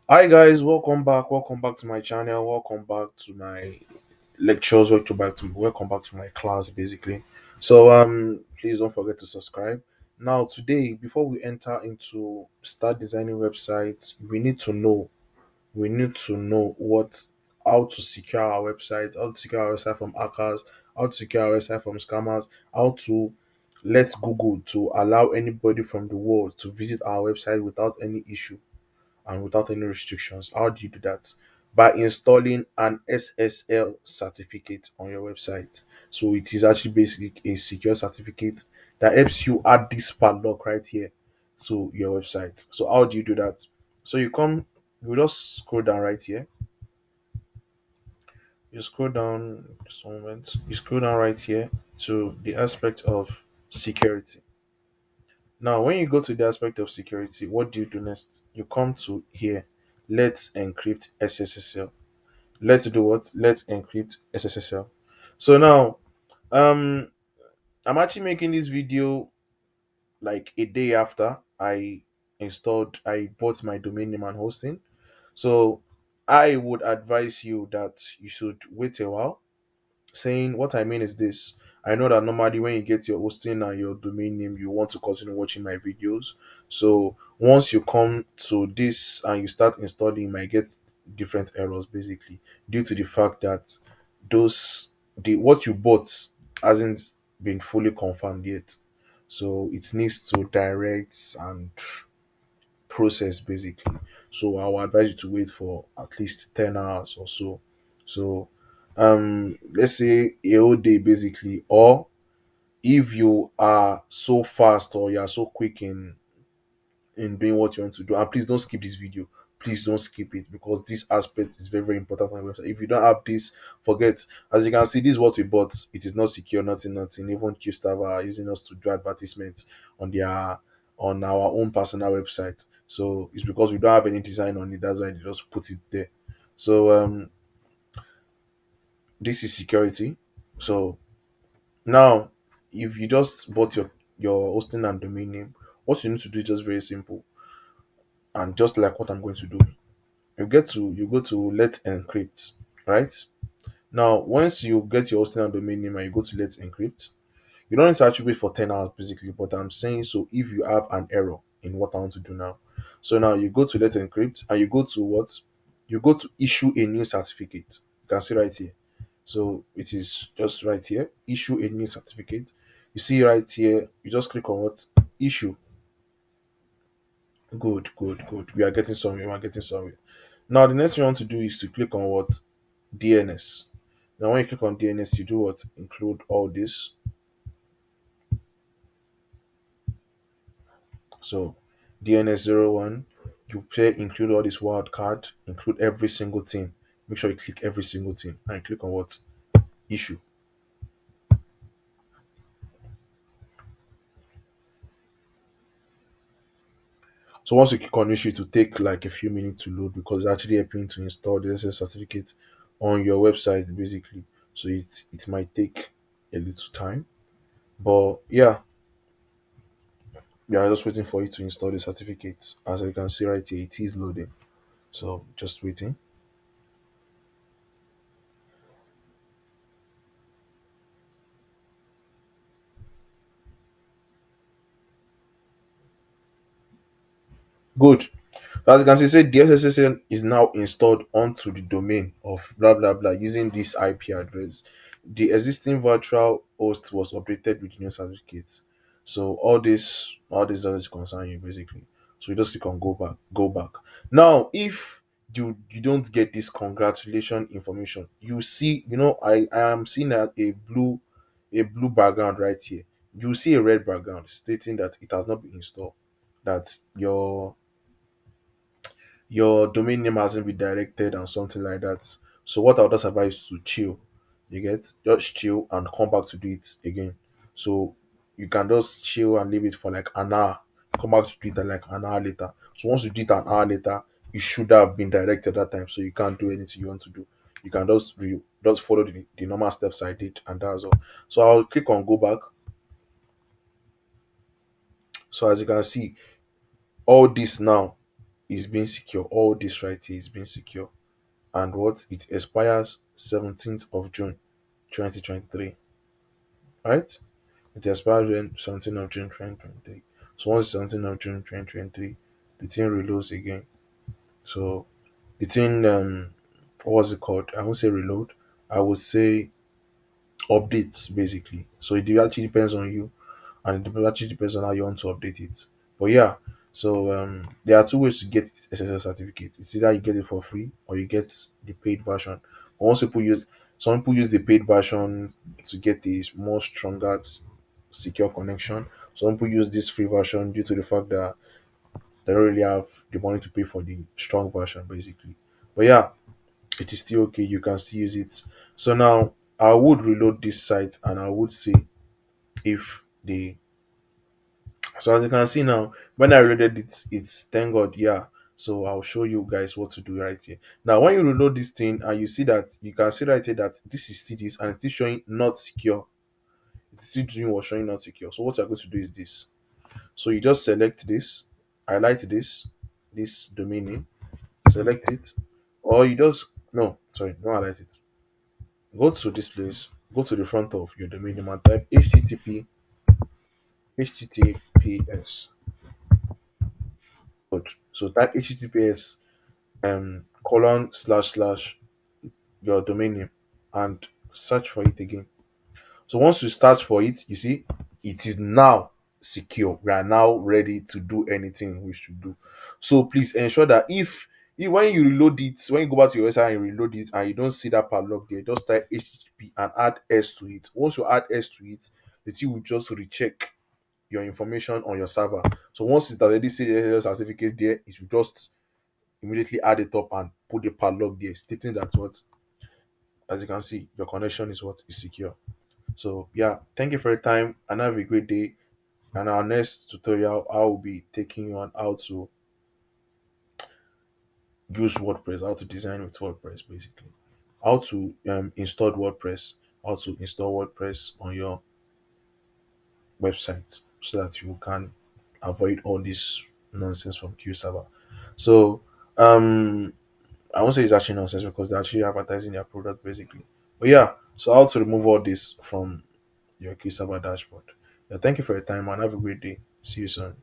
Hi guys, welcome back. Welcome back to my channel. Welcome back to my lectures. Welcome back to my class basically. Please don't forget to subscribe. Now today, before we enter into start designing websites, we need to know what how to secure our website, how to secure our website from hackers, how to secure our website from scammers, how to let Google to allow anybody from the world to visit our website without any issue and without any restrictions. How do you do that? By installing an SSL certificate on your website. So it is actually basically a secure certificate that helps you add this padlock right here to your website. So how do you do that? So you just scroll down right here. You scroll down just a moment. You scroll down right here to the aspect of security. Now, when you go to the aspect of security, what do you do next? You come to here. Let's encrypt SSL. Let's do what? Let's encrypt SSL. So now, um, I'm actually making this video like a day after I bought my domain name and hosting. So I would advise you that you should wait a while. Saying what I mean is this. I know that normally when you get your hosting and your domain name, you want to continue watching my videos. So once you come to this and you start installing, you might get different errors basically due to the fact that those the what you bought hasn't been fully confirmed yet. So it needs to direct and process basically. So I will advise you to wait for at least 10 hours or so. So let's say a whole day basically, or if you are so fast or you are so quick in doing what you want to do, and please don't skip this video. Please don't skip it because this aspect is very, very important on the website. If you don't have this, forget. As you can see, this is what we bought. It is not secure, nothing. Even Qstar are using us to do advertisements on their on our own personal website. So it's because we don't have any design on it. That's why they just put it there. So this is security. So now, if you just bought your hosting and domain name, what you need to do is just very simple and just like what I'm going to do. You go to let encrypt, right? Now, once you get your hosting and domain name and you go to let encrypt, you don't need to actually wait for 10 hours basically, but I'm saying so if you have an error in what I want to do now. So now you go to let encrypt and you go to what? You go to issue a new certificate. You can see right here. So it is just right here. Issue a new certificate. You see right here, you just click on what? Issue. Good. We are getting somewhere. We are getting somewhere. Now the next thing you want to do is to click on what? DNS. Now when you click on DNS, you do what? Include all this. So DNS 01, you say include all this wildcard, include every single thing. Make sure you click every single thing and click on what? Issue. So once you click on issue, to take like a few minutes to load because it's actually helping to install the SS certificate on your website basically. So it might take a little time. But yeah, we are just waiting for it to install the certificate. As you can see right here, it is loading. So just waiting. Good. So as you can see, say the SSL is now installed onto the domain of blah blah blah using this IP address. The existing virtual host was updated with new certificates. So all this doesn't concern you basically. So you just click on go back. Now, if you don't get this congratulation information, you see, I am seeing a blue background right here. You see a red background stating that it has not been installed. That your domain name hasn't been directed and something like that. So what I would just advise is to chill. You get just chill and come back to do it again. So you can just chill and leave it for like an hour. Come back to do it like an hour later. So once you do it an hour later, it should have been directed that time. So you can't do anything you want to do. You can just follow the normal steps I did, and that's all. So I'll click on go back. So as you can see, all this now is being secure. All this right here is being secure. And what it expires 17th of June 2023. Right? It expires on 17th of June 2023. So once 17th of June 2023, the thing reloads again. So the thing what was it called? I won't say reload. I would say updates basically. So it actually depends on you, and it actually depends on how you want to update it. But yeah, so there are two ways to get SSL certificate. It's either you get it for free or you get the paid version. But once people use some people use the paid version to get a more stronger secure connection. Some people use this free version due to the fact that they don't really have the money to pay for the strong version basically. But yeah, it is still okay. You can still use it. So now I would reload this site and I would see if the so as you can see now, when I reloaded it, it's thank God, yeah. So I'll show you guys what to do right here. Now, when you reload this thing and you see that you can see right here that this is still this and it's still showing not secure. It's still doing what's showing not secure. So what you're going to do is this. So you just select this, highlight this domain name, select it, or you just no, sorry, don't highlight it. Go to this place, go to the front of your domain name and type https. Good. So type https colon slash slash your domain name and search for it again. So once you search for it, you see it is now secure. We are now ready to do anything we should do. So please ensure that if when you reload it, when you go back to your website and you reload it and you don't see that padlock there, just type HTTP and add S to it. Once you add S to it, the thing will just recheck your information on your server. So once it already says SSL certificate there, it will just immediately add it up and put the padlock there, stating that what, as you can see, your connection is what is secure. So yeah, thank you for your time and have a great day. And our next tutorial, I will be taking you on how to use WordPress, how to design with WordPress, basically, how to install WordPress, how to install WordPress on your website so that you can avoid all this nonsense from Q server. So I won't say it's actually nonsense because they're actually advertising their product basically. But yeah, so how to remove all this from your Q server dashboard. Yeah, thank you for your time and have a great day. See you soon.